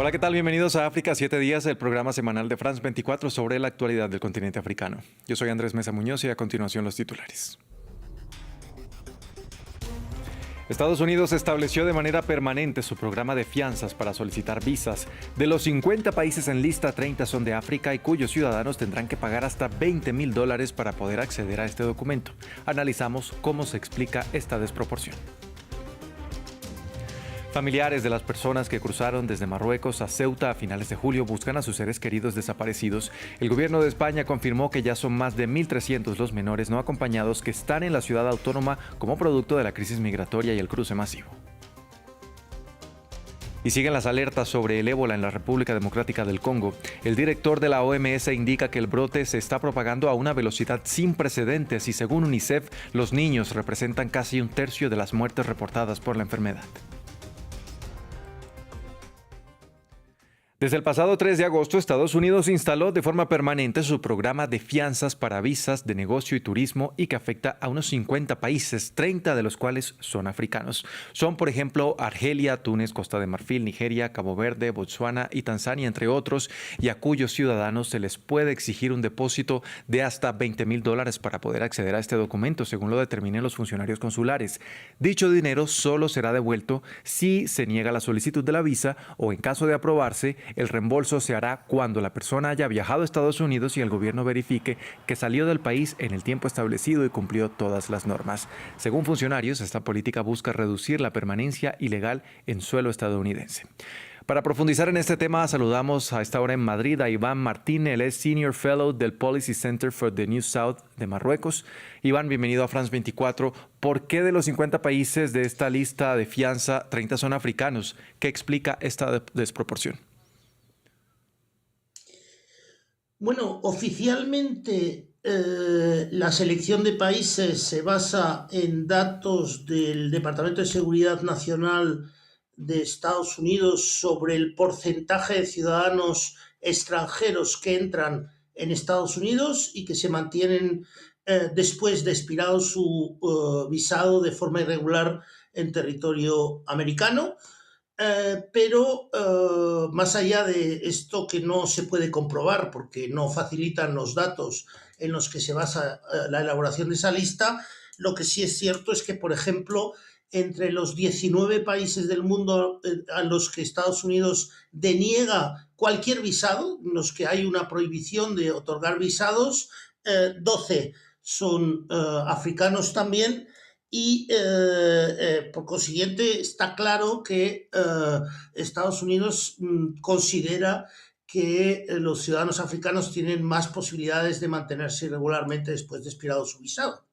Hola, ¿qué tal? Bienvenidos a África 7 días, el programa semanal de France 24 sobre la actualidad del continente africano. Yo soy Andrés Mesa Muñoz y a continuación los titulares. Estados Unidos estableció de manera permanente su programa de fianzas para solicitar visas. De los 50 países en lista, 30 son de África y cuyos ciudadanos tendrán que pagar hasta $20,000 para poder acceder a este documento. Analizamos cómo se explica esta desproporción. Familiares de las personas que cruzaron desde Marruecos a Ceuta a finales de julio buscan a sus seres queridos desaparecidos. El gobierno de España confirmó que ya son más de 1.300 los menores no acompañados que están en la ciudad autónoma como producto de la crisis migratoria y el cruce masivo. Y siguen las alertas sobre el ébola en la República Democrática del Congo. El director de la OMS indica que el brote se está propagando a una velocidad sin precedentes y según UNICEF, los niños representan casi un tercio de las muertes reportadas por la enfermedad. Desde el pasado 3 de agosto, Estados Unidos instaló de forma permanente su programa de fianzas para visas de negocio y turismo y que afecta a unos 50 países, 30 de los cuales son africanos. Son, por ejemplo, Argelia, Túnez, Costa de Marfil, Nigeria, Cabo Verde, Botsuana y Tanzania, entre otros, y a cuyos ciudadanos se les puede exigir un depósito de hasta $20,000 para poder acceder a este documento, según lo determinen los funcionarios consulares. Dicho dinero solo será devuelto si se niega la solicitud de la visa o, en caso de aprobarse, el reembolso se hará cuando la persona haya viajado a Estados Unidos y el gobierno verifique que salió del país en el tiempo establecido y cumplió todas las normas. Según funcionarios, esta política busca reducir la permanencia ilegal en suelo estadounidense. Para profundizar en este tema, saludamos a esta hora en Madrid a Iván Martín. Él es Senior Fellow del Policy Center for the New South de Marruecos. Iván, bienvenido a France 24. ¿Por qué de los 50 países de esta lista de fianza, 30 son africanos? ¿Qué explica esta desproporción? Bueno, oficialmente la selección de países se basa en datos del Departamento de Seguridad Nacional de Estados Unidos sobre el porcentaje de ciudadanos extranjeros que entran en Estados Unidos y que se mantienen después de expirado su visado de forma irregular en territorio americano. Pero más allá de esto que no se puede comprobar porque no facilitan los datos en los que se basa la elaboración de esa lista, lo que sí es cierto es que, por ejemplo, entre los 19 países del mundo a los que Estados Unidos deniega cualquier visado, en los que hay una prohibición de otorgar visados, 12 son africanos también y por consiguiente está claro que Estados Unidos considera que los ciudadanos africanos tienen más posibilidades de mantenerse irregularmente después de expirado su visado.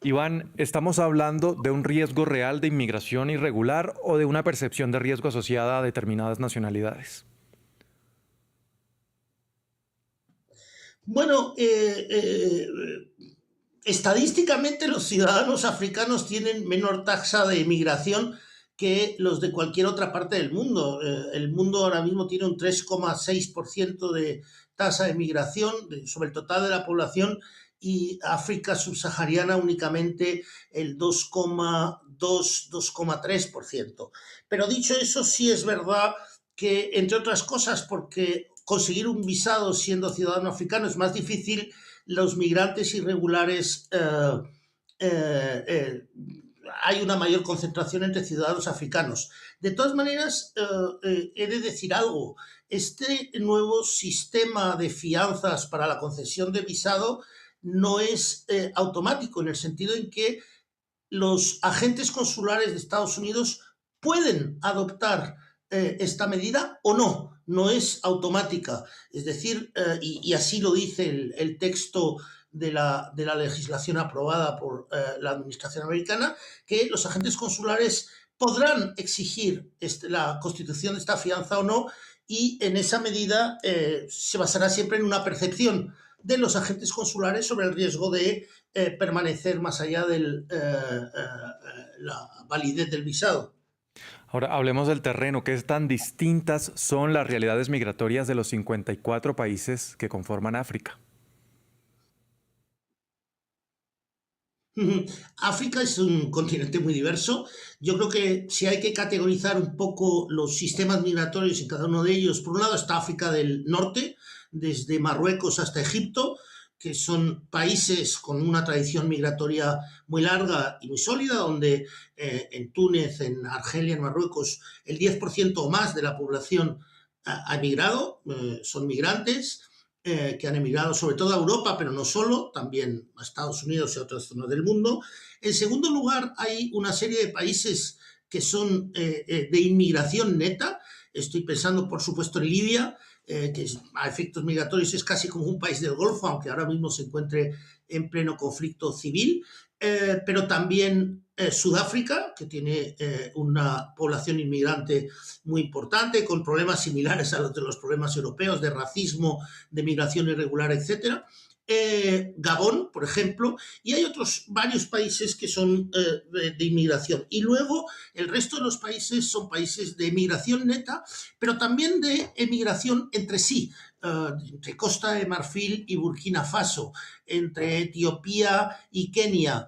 Iván, ¿estamos hablando de un riesgo real de inmigración irregular o de una percepción de riesgo asociada a determinadas nacionalidades? Bueno, estadísticamente los ciudadanos africanos tienen menor tasa de emigración que los de cualquier otra parte del mundo. El mundo ahora mismo tiene un 3,6% de tasa de migración sobre el total de la población y África subsahariana únicamente el 2,2-2,3%. Pero dicho eso, sí es verdad que, entre otras cosas, porque conseguir un visado siendo ciudadano africano es más difícil, los migrantes irregulares hay una mayor concentración entre ciudadanos africanos. De todas maneras, he de decir algo. Este nuevo sistema de fianzas para la concesión de visado no es automático, en el sentido en que los agentes consulares de Estados Unidos pueden adoptar esta medida o no. No es automática. Es decir, y así lo dice el texto de la legislación aprobada por la administración americana, que los agentes consulares podrán exigir la constitución de esta fianza o no, y en esa medida se basará siempre en una percepción de los agentes consulares sobre el riesgo de permanecer más allá de la validez del visado. Ahora hablemos del terreno. ¿Qué tan distintas son las realidades migratorias de los 54 países que conforman África? Ujú. África es un continente muy diverso. Yo creo que si hay que categorizar un poco los sistemas migratorios en cada uno de ellos, por un lado está África del Norte, desde Marruecos hasta Egipto, que son países con una tradición migratoria muy larga y muy sólida, donde en Túnez, en Argelia, en Marruecos, el 10% o más de la población ha emigrado, son migrantes que han emigrado sobre todo a Europa, pero no solo, también a Estados Unidos y a otras zonas del mundo. En segundo lugar, hay una serie de países que son de inmigración neta. Estoy pensando, por supuesto, en Libia, que a efectos migratorios es casi como un país del Golfo, aunque ahora mismo se encuentre en pleno conflicto civil, pero también Sudáfrica, que tiene una población inmigrante muy importante, con problemas similares a los de los problemas europeos, de racismo, de migración irregular, etcétera. Gabón, por ejemplo, y hay otros varios países que son de inmigración. Y luego el resto de los países son países de emigración neta, pero también de emigración entre sí, entre Costa de Marfil y Burkina Faso, entre Etiopía y Kenia.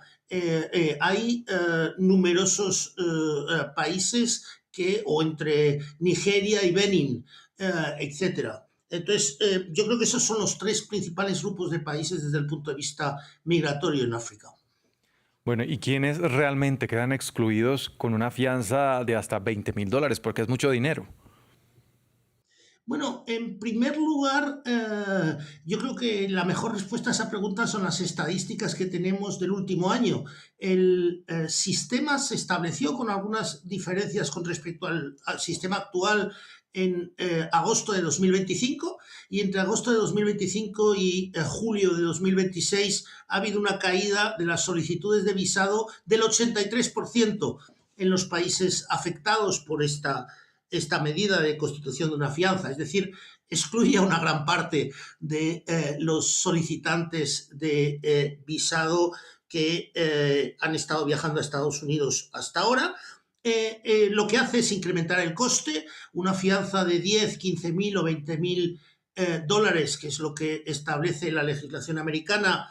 Hay numerosos países que, o entre Nigeria y Benin, etcétera. Entonces, yo creo que esos son los tres principales grupos de países desde el punto de vista migratorio en África. Bueno, ¿y quiénes realmente quedan excluidos con una fianza de hasta $20,000? Porque es mucho dinero. Bueno, en primer lugar, yo creo que la mejor respuesta a esa pregunta son las estadísticas que tenemos del último año. El sistema se estableció con algunas diferencias con respecto al sistema actual en agosto de 2025 y entre agosto de 2025 y julio de 2026 ha habido una caída de las solicitudes de visado del 83% en los países afectados por esta medida de constitución de una fianza, es decir, excluye a una gran parte de los solicitantes de visado que han estado viajando a Estados Unidos hasta ahora. Lo que hace es incrementar el coste, una fianza de 10, 15.000 o 20.000 dólares, que es lo que establece la legislación americana.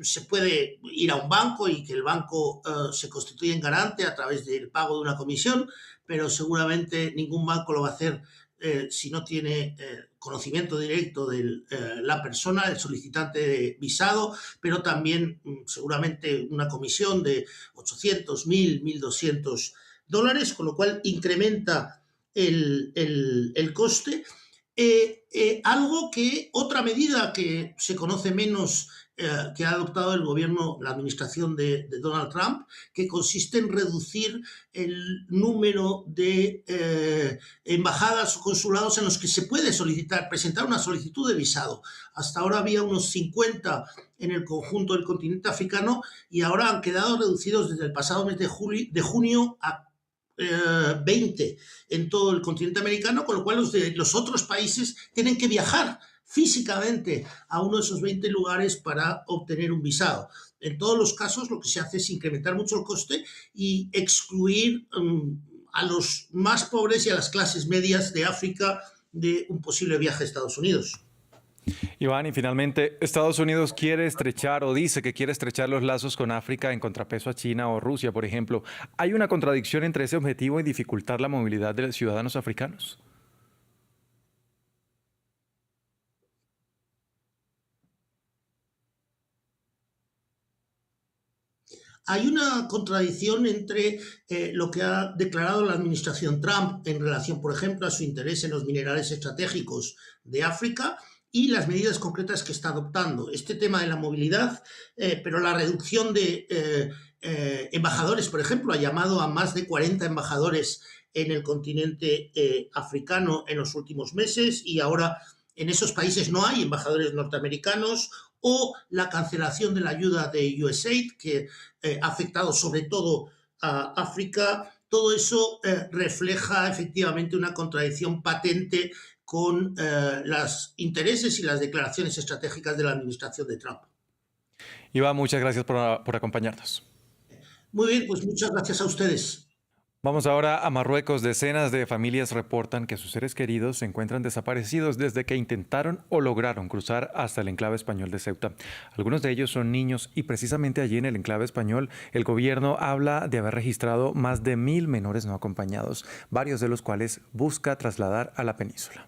Se puede ir a un banco y que el banco se constituya en garante a través del pago de una comisión, pero seguramente ningún banco lo va a hacer si no tiene conocimiento directo de la persona, el solicitante de visado, pero también seguramente una comisión de 800, 1.000, 1.200 dólares, con lo cual incrementa el coste. Algo que, otra medida que se conoce menos que ha adoptado el gobierno, la administración de Donald Trump, que consiste en reducir el número de embajadas o consulados en los que se puede presentar una solicitud de visado. Hasta ahora había unos 50 en el conjunto del continente africano y ahora han quedado reducidos desde el pasado mes de junio a 20 en todo el continente americano, con lo cual los otros países tienen que viajar físicamente a uno de esos 20 lugares para obtener un visado. En todos los casos lo que se hace es incrementar mucho el coste y excluir a los más pobres y a las clases medias de África de un posible viaje a Estados Unidos. Iván, y finalmente, Estados Unidos quiere estrechar o dice que quiere estrechar los lazos con África en contrapeso a China o Rusia, por ejemplo. ¿Hay una contradicción entre ese objetivo y dificultar la movilidad de ciudadanos africanos? Hay una contradicción entre lo que ha declarado la administración Trump en relación, por ejemplo, a su interés en los minerales estratégicos de África y las medidas concretas que está adoptando. Este tema de la movilidad, pero la reducción de embajadores, por ejemplo, ha llamado a más de 40 embajadores en el continente africano en los últimos meses y ahora en esos países no hay embajadores norteamericanos, o la cancelación de la ayuda de USAID, que ha afectado sobre todo a África. Todo eso refleja efectivamente una contradicción patente con los intereses y las declaraciones estratégicas de la administración de Trump. Iván, muchas gracias por acompañarnos. Muy bien, pues muchas gracias a ustedes. Vamos ahora a Marruecos. Decenas de familias reportan que sus seres queridos se encuentran desaparecidos desde que intentaron o lograron cruzar hasta el enclave español de Ceuta. Algunos de ellos son niños y precisamente allí en el enclave español el gobierno habla de haber registrado más de 1.000 menores no acompañados, varios de los cuales busca trasladar a la península.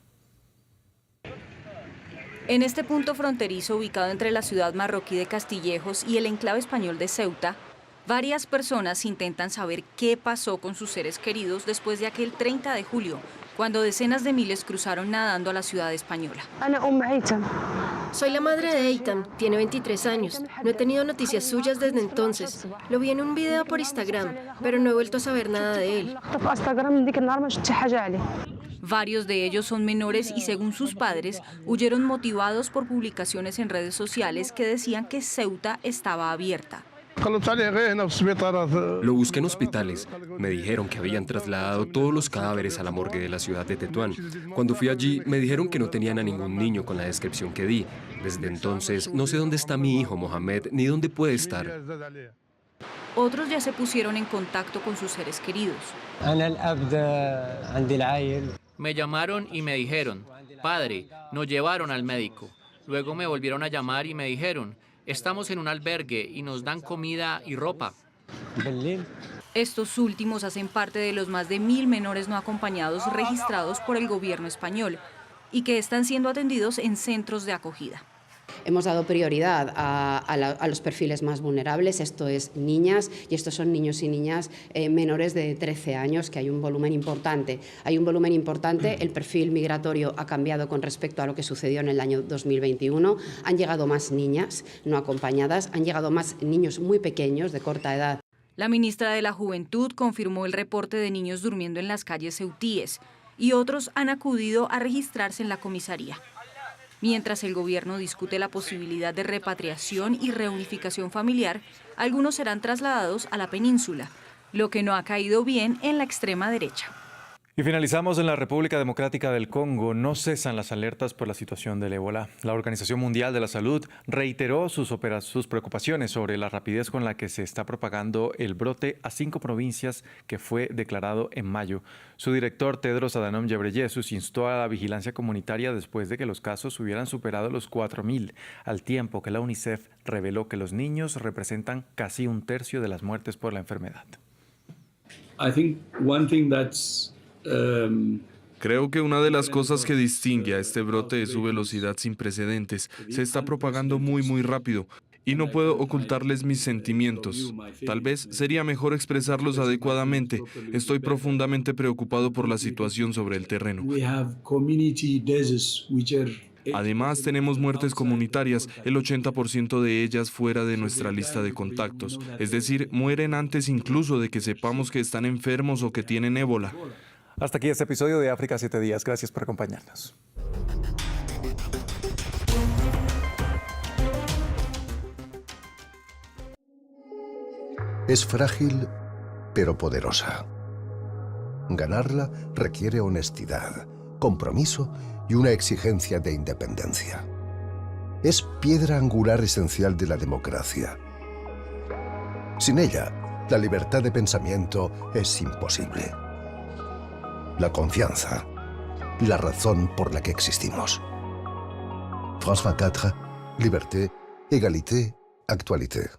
En este punto fronterizo ubicado entre la ciudad marroquí de Castillejos y el enclave español de Ceuta, varias personas intentan saber qué pasó con sus seres queridos después de aquel 30 de julio, cuando decenas de miles cruzaron nadando a la ciudad española. Soy la madre de Eitan, tiene 23 años. No he tenido noticias suyas desde entonces. Lo vi en un video por Instagram, pero no he vuelto a saber nada de él. Varios de ellos son menores y, según sus padres, huyeron motivados por publicaciones en redes sociales que decían que Ceuta estaba abierta. Lo busqué en hospitales. Me dijeron que habían trasladado todos los cadáveres a la morgue de la ciudad de Tetuán. Cuando fui allí, me dijeron que no tenían a ningún niño con la descripción que di. Desde entonces, no sé dónde está mi hijo Mohamed ni dónde puede estar. Otros ya se pusieron en contacto con sus seres queridos. Me llamaron y me dijeron, padre, nos llevaron al médico. Luego me volvieron a llamar y me dijeron, estamos en un albergue y nos dan comida y ropa. Estos últimos hacen parte de los más de 1.000 menores no acompañados registrados por el gobierno español y que están siendo atendidos en centros de acogida. Hemos dado prioridad a los perfiles más vulnerables, esto es niñas, y estos son niños y niñas menores de 13 años, que hay un volumen importante. El perfil migratorio ha cambiado con respecto a lo que sucedió en el año 2021. Han llegado más niñas no acompañadas, han llegado más niños muy pequeños, de corta edad. La ministra de la Juventud confirmó el reporte de niños durmiendo en las calles ceutíes y otros han acudido a registrarse en la comisaría. Mientras el gobierno discute la posibilidad de repatriación y reunificación familiar, algunos serán trasladados a la península, lo que no ha caído bien en la extrema derecha. Y finalizamos en la República Democrática del Congo. No cesan las alertas por la situación del ébola. La Organización Mundial de la Salud reiteró sus preocupaciones sobre la rapidez con la que se está propagando el brote a 5 provincias que fue declarado en mayo. Su director, Tedros Adhanom Ghebreyesus, instó a la vigilancia comunitaria después de que los casos hubieran superado los 4.000, al tiempo que la UNICEF reveló que los niños representan casi 1/3 de las muertes por la enfermedad. Creo que una de las cosas que distingue a este brote es su velocidad sin precedentes. Se está propagando muy rápido y no puedo ocultarles mis sentimientos. Tal vez sería mejor expresarlos adecuadamente. Estoy profundamente preocupado por la situación sobre el terreno. Además, tenemos muertes comunitarias, el 80% de ellas fuera de nuestra lista de contactos. Es decir, mueren antes incluso de que sepamos que están enfermos o que tienen ébola. Hasta aquí este episodio de África 7 días. Gracias por acompañarnos. Es frágil, pero poderosa. Ganarla requiere honestidad, compromiso y una exigencia de independencia. Es piedra angular esencial de la democracia. Sin ella, la libertad de pensamiento es imposible. La confianza, la razón por la que existimos. France 24, liberté, égalité, actualité.